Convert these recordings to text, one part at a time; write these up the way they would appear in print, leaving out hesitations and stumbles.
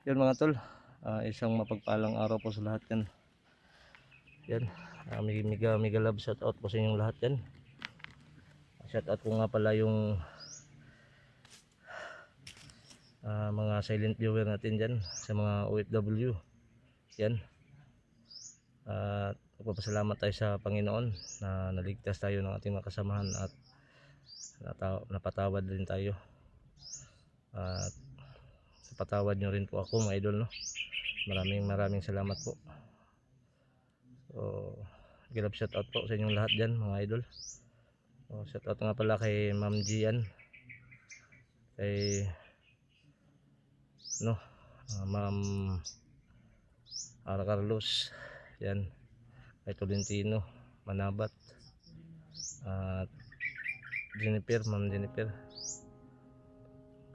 Yan mga tol, isang mapagpalang araw po sa lahat yan. Yan, mega love shout out po sa inyong lahat yan. Shout out ko nga pala yung mga silent viewer natin dyan sa mga OFW. Yan, nagpapasalamat tayo sa Panginoon na naligtas tayo ng ating mga kasamahan at napatawad din tayo. At napatawad nyo rin po ako mga idol, no? Maraming salamat po. So, give shout out po sa inyong lahat dyan mga idol. So, shout out nga pala kay Ma'am Gian, kay Ma'am Ara Carlos, yan, kay Tolentino Manabat, at Ma'am Jennifer,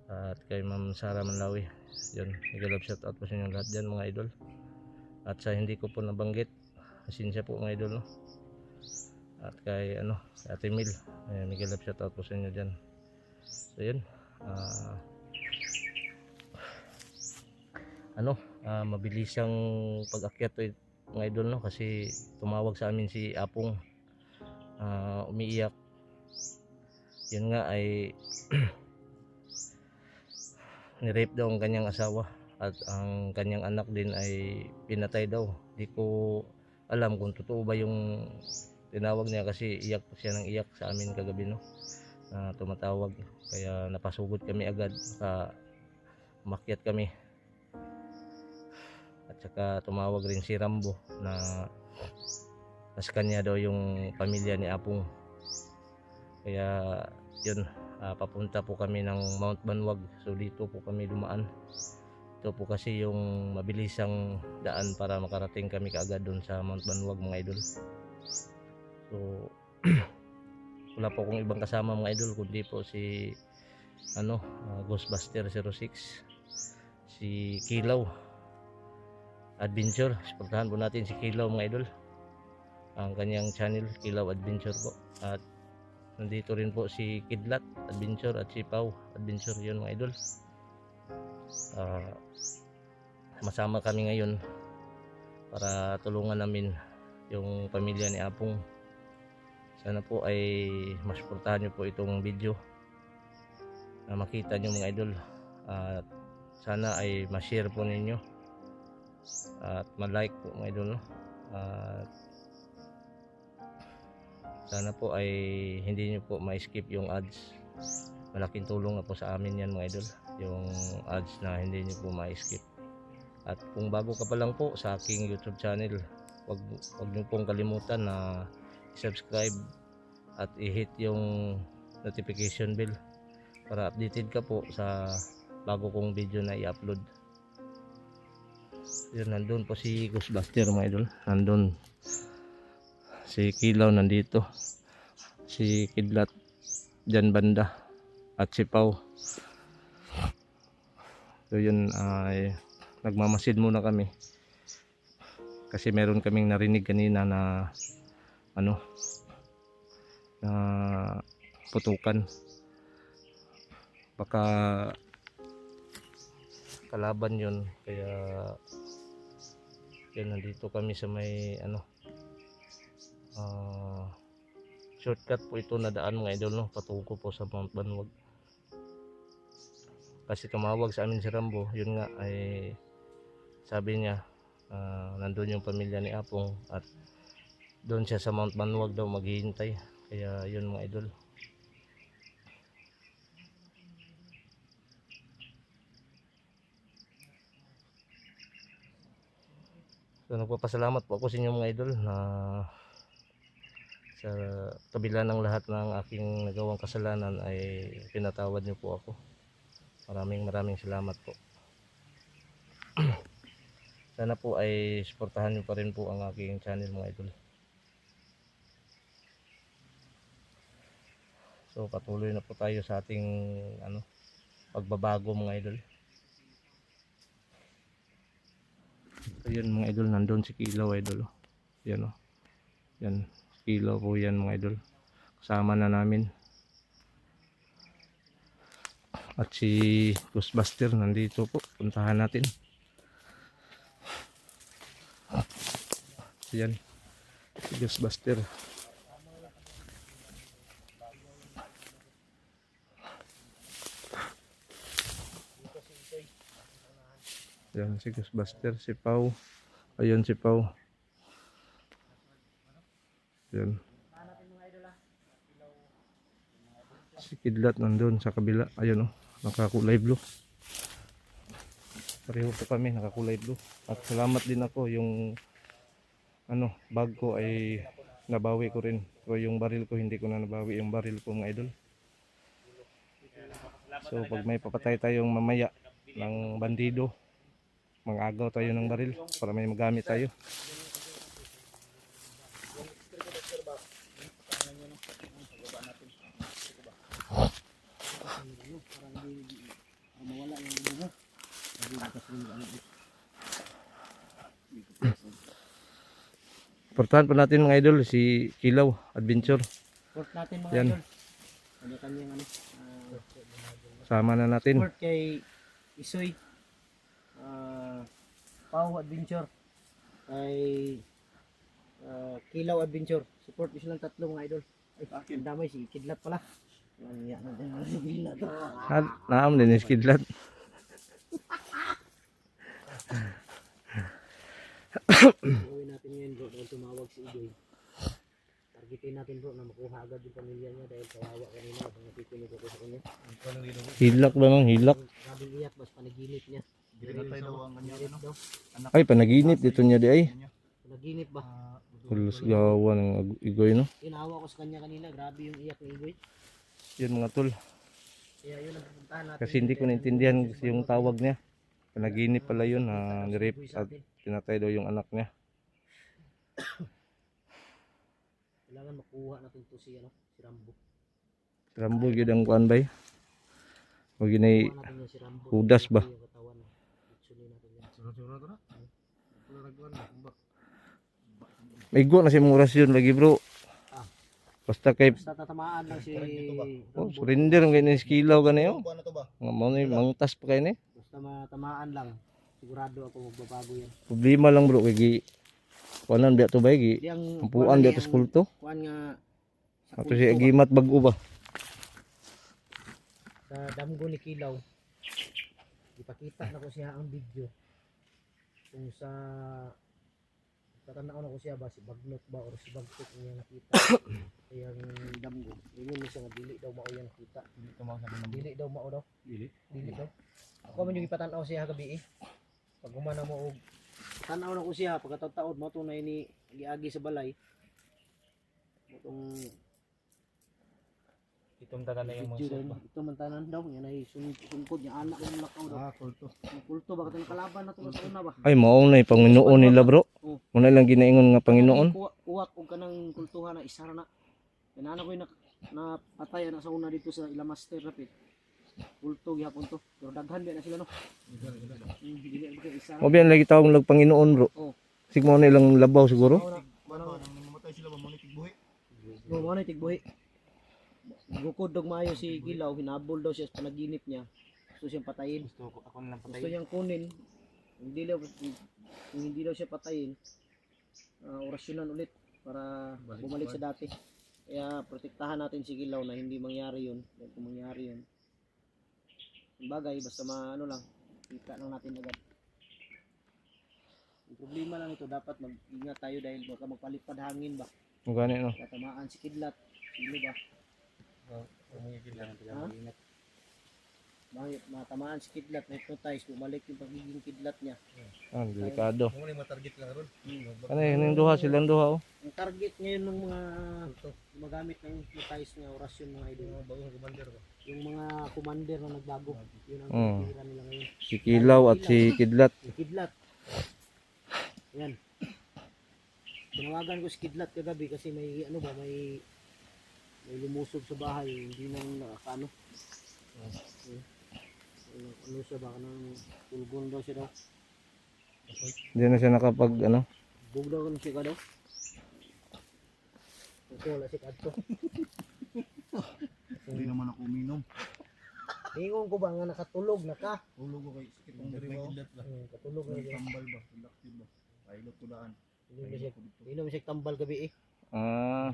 at kay Ma'am Sara Manlawi. Yun, give shout out po sa inyong lahat dyan mga idol. At sa hindi ko po nabanggit, pasensya po mga idol, no? At kay Ate Mil, give shout out po sa inyo dyan. So yun, mabilis ang pag-akyat to mga idol, no? Kasi tumawag sa amin si Apong, umiiyak. Yun nga ay ni-rape daw ang kanyang asawa at ang kanyang anak din ay pinatay daw. Di ko alam kung totoo ba yung tinawag niya, kasi iyak po siya ng iyak sa amin kagabi, no? Tumatawag, kaya napasugod kami agad, umakyat kami. At saka tumawag rin si Rambo na sa kanya daw yung pamilya ni Apong. Kaya yun, papunta po kami ng Mount Banwag. So dito po kami dumaan. Ito po kasi yung mabilisang daan para makarating kami kaagad doon sa Mount Banwag mga idol. So wala po akong ibang kasama mga idol kundi po si Ghostbuster 06, si Kilaw Adventure. Suportahan po natin si Kilaw mga idol, ang kanyang channel Kilaw Adventure po. At nandito rin po si Kidlat Adventure at si Pau Adventure, yun mga idol. Masama kami ngayon para tulungan namin yung pamilya ni Apong. Sana po ay masuportahan nyo po itong video na makita nyo mga idol, at sana ay ma-share po ninyo at ma-like po mga idol, no? Sana po ay hindi nyo po ma-skip yung ads. Malaking tulong na po sa amin yan mga idol, yung ads na hindi nyo po ma-skip. At kung bago ka pa lang po sa aking YouTube channel, wag nyo pong kalimutan na subscribe at i-hit yung notification bell para updated ka po sa bago kong video na i-upload. Yun, nandun po si Ghostbuster mga idol, nandun si Kilaw, nandito si Kidlat dyan banda, at si Pau. So yun, ay nagmamasid muna kami kasi meron kaming narinig kanina na na putukan. Baka kalaban yun, kaya yan, nandito kami sa may shortcut po ito na daan mga idol, no? Patungo po sa Mount Banwag. Kasi tumawag sa amin si Rambo, yun nga ay sabi niya nandun yung pamilya ni Apong at doon siya sa Mount Banwag daw maghihintay. Kaya yun mga idol. So nagpapasalamat po ako sa inyo mga idol na sa kabila ng lahat ng aking nagawang kasalanan ay pinatawad niyo po ako. Maraming salamat po. Sana po ay suportahan niyo pa rin po ang aking channel mga idol. So patuloy na po tayo sa ating pagbabago mga idol. So yun mga idol, nandun si Kilaw idol. Yan yan, Kilaw po yan mga idol, kasama na namin. At si Ghostbuster nandito po, puntahan natin. Yan. Si Ghostbuster. Yan si Ghostbuster, si Pau. Ayun si Pau. Yan. Si Kidlat nandun sa kabila. Ayun oh, nakakulay blue. Pareho po kami nakakulay blue. At salamat din ako yung bag ko ay nabawi ko rin. So yung baril ko hindi ko na nabawi yung baril ko mga idol. So pag may papatay tayong mamaya ng bandido, mangagaw tayo ng baril para may magamit tayo. Portahan pa natin mga idol si Kilaw Adventure. Support natin mga Yan. idol. Ano kanyang Sama na natin. support kay Isoy. Pau Adventure. Kay Kilaw Adventure. Support nyo silang tatlo mga idol. Ay, ang damay si Kidlat pala. Yan natin si Kidlat. Naam din si Kidlat. Gawin natin ngayon bro dahil tumawag si Igoy. Targetin natin bro na makuha agad yung pamilya niya dahil kawawa kanina habang nakikinig ako sa kanya. Hilak ba nang hilak? Grabing iyak bas panaginip niya. Pinatay daw ang kanyang daw. Ay panaginip dito niya di ay. Panaginip ba? Hulos gawa ng Igoy no. Tinawa ko sa kanya kanina, grabe yung iyak ni Igoy. Yun mga tol. Kaya yun ang pupuntahan natin. Kasi hindi ko naintindihan yung tawag niya. Panaginip pala yun na nirip at tinatay daw yung anak niya. Kailangan makuha natin to si Rambo. Si Rambo yun ang kuan bay. Huwag yun ay Makuha natin yan si Rambo. hudas ba? Yung katawan. Itsunin natin yan. May go na si mong orasyon lagi bro. Basta kay Basta tatamaan lang si surrender ang ganyan si Kilaw ganayo. Ano to ba? Nga mo ni mangtas pa kayo ni. Basta matamaan lang. Sigurado ako magbabago yan. Problema lang bro kay kuanan biya to bay gi. Di ang Ampuan biya to sa kulto. kuan nga sa Ato si kulto ba, Agimat bag-o ba. sa damgo ni Kilaw. Ipakita na ko siya ang video. Kung sa tatanaw na ko siya ba si Bagnot ba or si Bagtok niya nakita. Yung damgo. Yun mo siya nga dili daw mao yan nakita. Dili daw mao daw. Dili daw. Ako man yung ipatanaw siya gabi eh. Pag humana mo og tanaw na ko siya pagkataon mo to na ini giagi sa balay. Itong Itong taga na yung video mga daw ito man tanan daw yan ay sungkod niya anak ng lakaw daw. kulto. Ang kulto ba katong kalaban na to sa una ba? Ay mao na Panginoon nila bro. Oh. Muna lang ginaingon nga Panginoon. Uwak og kanang kultuhan na isara na. Kanana ko na patay na sa una dito sa ila master rapid. Kulto gyapon to. Pero daghan ba na sila no. Dili ba isa. Mo biyan lagi tawag lag Panginoon bro. Oh. Sigmo na ilang labaw siguro. Nang namatay sila ba mo ni tigbuhi? No, mo na tigbuhi. Bukod dog maayo si Kilaw, hinabol daw siya sa panaginip niya. Gusto siyang patayin. Gusto ko ako lang Gusto niyang kunin. Kung hindi daw siya patayin, orasyonan ulit para bumalik sa dati. Kaya protektahan natin si Kilaw na hindi mangyari yun. Dahil kung mangyari yun, yung bagay, basta ano lang, kita lang natin agad. Yung problema lang ito, dapat mag-ingat tayo dahil baka magpalipad hangin ba. Mo gani no. Tatamaan si Kidlat. Sino ba? Bakit matamaan si Kidlat, na-hypnotize, bumalik yung pagiging Kidlat niya. Ah, delikado. Mo ni matarget lang ron. Ano yung duha silang duha oh. Ang target ngayon ng mga gumagamit ng hypnotize na orasyon mga idol. Bagong commander ba? Yung mga commander na nagbago, yun ang Mm. tira nila ngayon. Si Kilaw at si Kidlat. Si Kidlat. Yan. Tinawagan ko si Kidlat kagabi kasi may may lumusob sa bahay, hindi nang nakakano. Ano siya ba kanang tulgon daw siya daw. Hindi na siya nakapag Bug daw siya ka daw. Ito wala si Kadto. Hindi naman ako uminom. Ingon ko ba nga nakatulog na ka? Tulog ko kay sakit ng diri ba? Katulog na siya. Tambal ba? Productive ba? Pilot ko daan. Inom siya tambal gabi eh. Ah.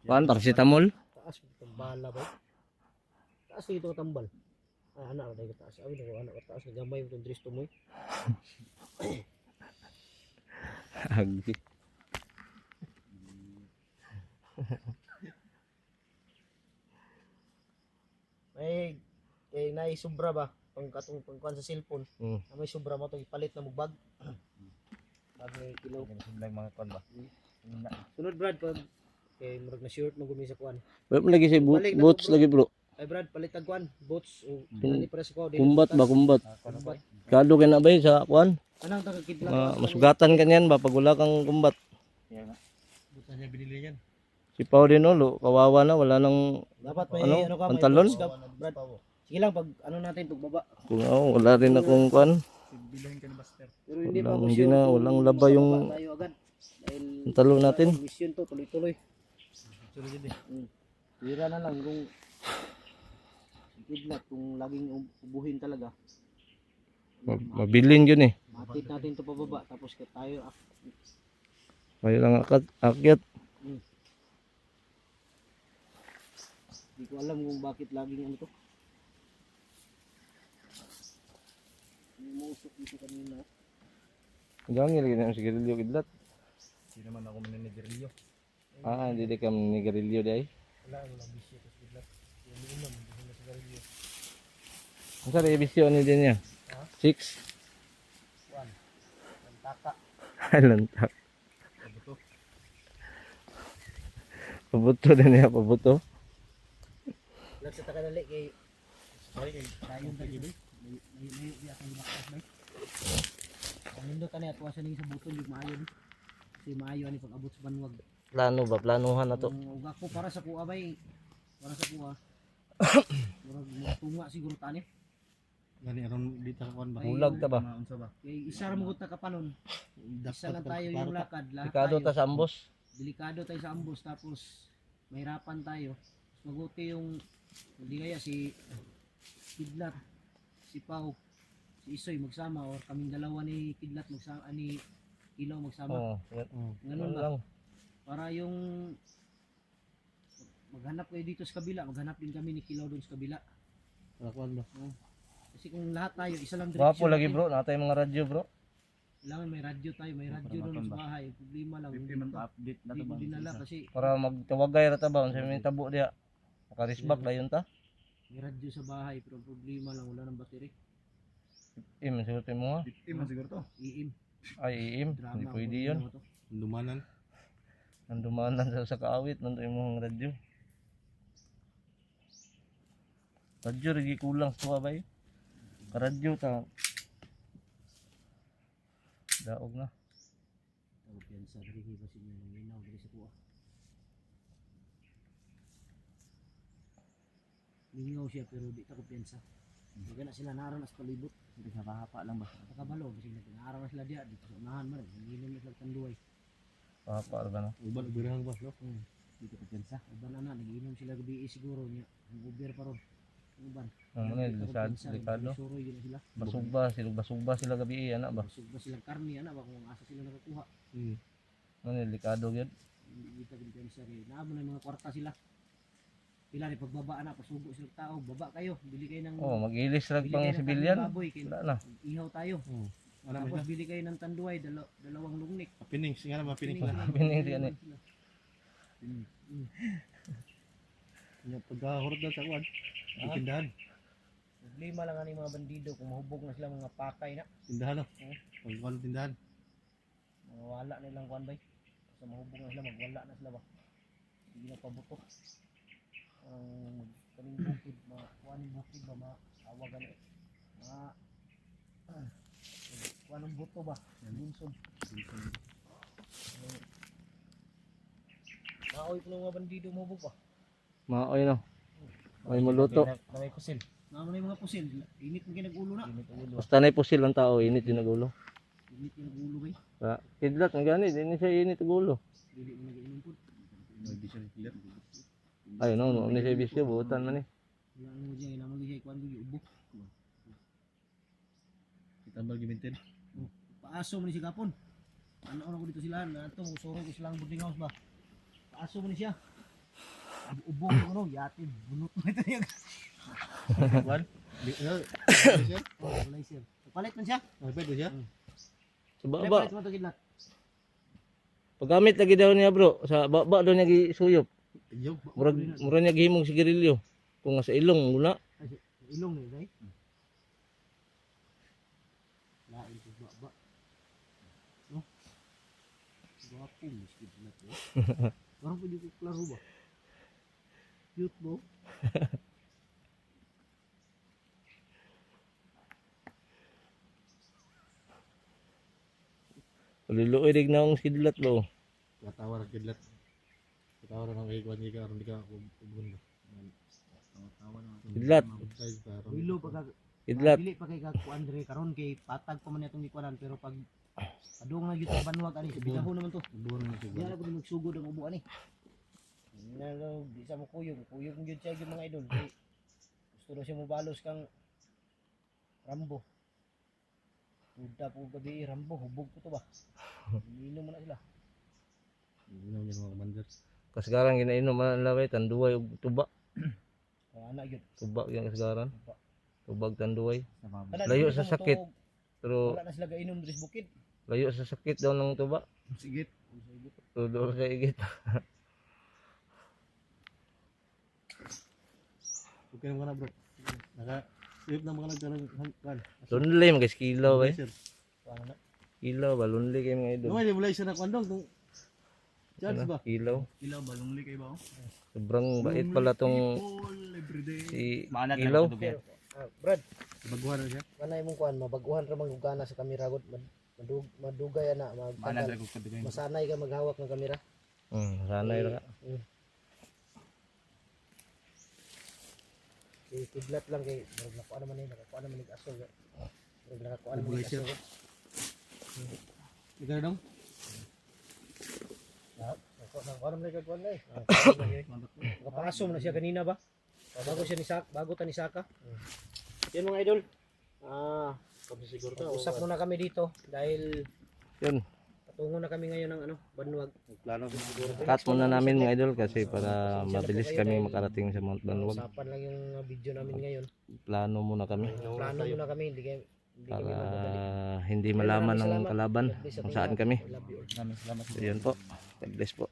Kuan paracetamol. Taas tambala ba? Taas dito tambal. Ah, anak na taas. Awi na ko anak ka taas gamay mo dress to mo. Agi. May nay sobra ba? Pangkuan sa cellphone. May sobra mo to ipalit na mo bag. Bag may kilo. Lang mga kon ba. Sunod Brad pag kay murag na short mo gumi sa kuan. Wala lagi si Balik na boots to, bro. lagi bro. Ay Brad palit tag kuan, boots o nani para sa ko. Kumbat ba kumbat. Kumbat. Kado kay na ba sa kuan? Anang tagakidlat. Masugatan kanyan ba pag wala kang kumbat. Buta niya binili yan. Si Pao din ulo, kawawa na wala nang Dapat may Ano? ano ka, may Pantalon? boots ka, Brad. Sige lang pag ano natin pagbaba. kung wala rin akong kuan. Bilhin ka ni Buster. Pero hindi pa Walang- ako hindi sure na, kung walang laba yung bababa tayo agad. Dahil pantalo natin. mission to tuloy-tuloy. Sulit din eh. Tira na lang kung kidlat kung laging ubuhin talaga. Mabilin yun eh. Matit natin to pababa tapos ka tayo Kayo lang akyat. hindi ko alam kung bakit laging ano to. Umusok dito kanina. Gangi lagi na sigarilyo kidlat. Hindi naman ako maninigarilyo. Hindi di ka nigarilyo di ay. Wala ang bisyo to kidlat. Yung inom hindi na sigarilyo. Ang sa revisyon ni din niya. Ha? 6. Kuan. Taka. Lantak. Buto. Pabuto din niya, pabuto. Lang sa takanali kay Sorry kay dayon ta gid. May di akong baklas bay. Ang nindo tani atwa sa ning sa buton yung maayo ni. Si maayo ani pag abot sa banwag. Plano ba? Planuhan na to. Ug ako para sa kuha bay. Para sa kuha. Murag tunga siguro tani. gani aron dito sa kon ba. Bulag ta ba? Unsa ba? Kay isa ra mo ta kapanon. Isa lang tayo yung lakad, lahat Pikado tayo. ta sa ambos. Delikado tayo sa ambos tapos mahirapan tayo. Mabuti yung hindi kaya si Kidlat, si Pau, si Isoy magsama or kaming dalawa ni Kidlat magsama ni Ilaw magsama. Oo. Ganun ba? lang. Para yung maghanap kayo dito sa kabila, maghanap din kami ni Kilaw doon sa kabila. Para kon ba. Kasi kung lahat tayo, isa lang Wapo lagi natin. bro, natay mga radyo bro. Kailangan may radyo tayo, may radyo Para doon maton sa ba? bahay. Problema lang, hindi man ko update na hindi to ko ba. dinala kasi Para magtawagay ra ta ba unsa may tabo diha. Makarisbak dayon ta. may radyo sa bahay pero ang problema lang wala ng battery. Im siguro mo ha. Iman siguro to. Iim, Ay im, drama. hindi ang pwede problema yun. to. Lumanan. Nandumanan sa kaawit nandoy mo ang radyo. Radyo lagi kulang sa ba eh. Radyo ta. Daog na. Tawag yan sa diri kasi niya nang inaw diri sa kuha. Lingaw siya pero di ta kumpiyansa. Kaya na sila naran as palibot. Hindi sa kahapa lang ba. Nakabalo kasi nagnaaraw na sila diya dito sa unahan man. Hindi na sila tanduay. Papa ba no? Uban birang ba no. Dito kumpiyansa. Uban na nagiinom sila gabi siguro niya. Ang uber pa ron. Uban. Ano na delikado. Suroy yun na sila. Basugba sila gabi ana ba. Busog ba silang karni ana ba kung asa sila nakakuha. Ano delikado gyud. Hindi ta kumpiyansa rin. Naamo na yung mga kwarta sila. Pila ni pagbaba na pasubo silang tao. Baba kayo. Bili kayo ng Oh, mag-ilis rag bili pang kayo ng sibilyan. karning baboy, kayo- Wala na. Ihaw tayo. Wala mo Tapos sila. bili kayo ng tanduay, dalawang lungnik. Pining, singa na mapining. Pining siya ni. Yung pagkahurot na sa kwan. Tindahan. Problema lang ang mga bandido kung mahubog na sila mga pakay na. Tindahan no. Pagkwan tindahan. Mawala na ilang kwan bay. Sa mahubog na sila, magwala na sila ba. Hindi na pabuto. Kaning bukid, kuwaning bukid ba, maawagan eh. Kuwanong buto ba, bunsod. Maoy ko ng mga bandido mahubog ba. Maoy no. May muluto. Na may kusil. Naman na yung mga pusil, init mo kinagulo na. Basta na pusil ang tao, init yung nagulo. Init kinagulo bay. Kidlat ng gani, din siya init ang gulo. Dili mo nag-inom po. May bisyo clear. Ay no, ni siya bisyo buutan man eh. Wala mo dyan, ilang mo dyan, kuwan ko yung ubok. Itambal gimintin. Paaso mo ni si Kapon. Ano ko dito sila na ito, usuro ko silang boarding house ba. Paaso mo ni siya. Ubong ko no, yati bunot mo ito yung. Kuan. Sir. Oh, wala sir. Palit man siya. Pwede siya. Sa baba. Palit mo ito gidlat. Paggamit lagi daw niya bro, sa baba daw niya gisuyop. Yo. Murag niya gihimong sigarilyo. Kung nga sa ilong muna. Ilong ni day. Lain ko ba. No. Gwapo miski gidlat. Parang pwede ko klaro ba? Cute mo. Luloy dig na akong skidlat bro. Katawar kidlat. Katawar nang kay kuan ka aron di ka ubun. Kidlat. Size para. Wilo pagka Kidlat. dili pa kay kakuan diri karon kay patag pa man itong ikuanan pero pag adung na gyud sa banwag ani bigahon naman to. Ubun na siya. Diyan ako magsugod ang ubo ani. Nalo di sa mo kuyog gyud siya gyud mga idol. Kay gusto daw siya mo balos kang Rambo. Tuda po gabi Rambo hubog ko to ba. Ininom mo na sila. Ginaw niya mga commander. Kasagaran ginainom man laway tanduay ug tuba. Ang anak gyud. Tuba yang kasagaran. Tubag tanduay. Ana, Layo di sa mo sakit. to- Pero Wala na sila gainom diri sa bukid. layo sa sakit daw ng tuba. Sige. Tudor sa igit. Okay naman na bro. Naka save na mga nagkarang kan. Lonely mga kilaw eh. Sir. Ano na? Kilaw ba lonely kay mga idol. Naman wala siya na kuandong tong chance ba? Kilaw. Ilaw ba lungli kay ba? Sobrang bait pala tong All everyday. si Kilaw. Pero, Brad, Baguhan na siya. kanay mong kuan mabaguhan ra man gana sa kamera gud madugay na magtagal. Masanay ka maghawak ng kamera. Sanay ra ka. Kidlat lang kay murag nakuha naman ni nakakuha naman ni asol. Murag nakakuha naman ni Mobilizer. asol. Ikaw dong? Nakuha naman ni kagkuan na eh. Nakapaso mo na siya kanina ba? Bago siya ni Saka, bago ta ni Saka. Yan mga idol. Siguro Usap muna kami dito dahil Yun. patungo na kami ngayon ng Banwag. plano ko siguro. Cut muna namin mga idol kasi para mabilis kami makarating sa Mount Banwag. Usapan lang yung video namin ngayon. Plano muna kami Plano muna kami, hindi kami para magmadali. hindi malaman ng Maraming kalaban salamat. kung saan kami. I love you all. Salamat. So, yun po. God bless po.